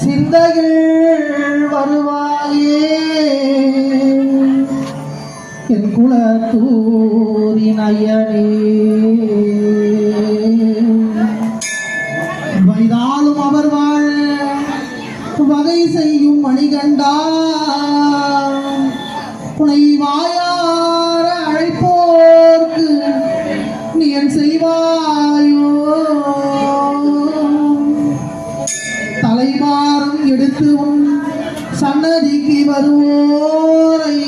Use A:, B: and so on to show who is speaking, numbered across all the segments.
A: சிந்தையில் வருவாயே என் குலத்தூரின் ஐயனே. வைதாலும் அவர் வாழ வகை செய்யும் மணிகண்டா, உனை வாயார அழைப்போர்க்கு நீ என் செய்வாயோ. தலைமாறும் எடுத்து உன் சன்னதிக்கு வருவோரை,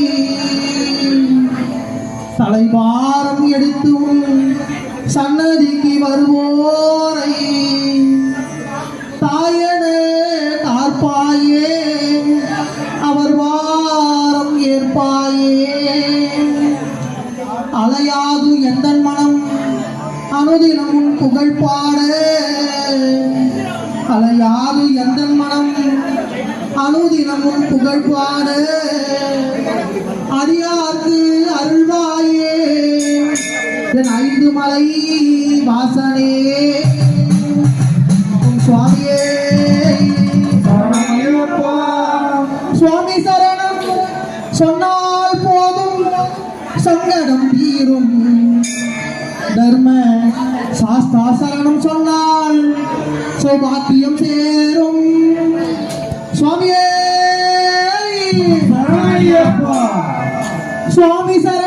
A: தலைமாறும் எடுத்து உன் சன்னதிக்கு வருவோரை தாயனே தார்ப்பாயே, அவர் வாரம் ஏற்பாயே. அலையாது எந்த மனம் அனுதினமும் புகழ் பாட, அலையாது எந்த மனம் அனுதினமும் புகழ் பாட. அடியார்க்கு அருள்வாயே என் 5 மலை வாசனே. சுவாமியே சுவாமி சரணம் சொன்னால் போதும் சங்கடம் தீரும். தர்ம சாஸ்தா சரணம் சொன்னால் சௌபாக்கியம் சேரும். சுவாமியே சுவாமி சரணம்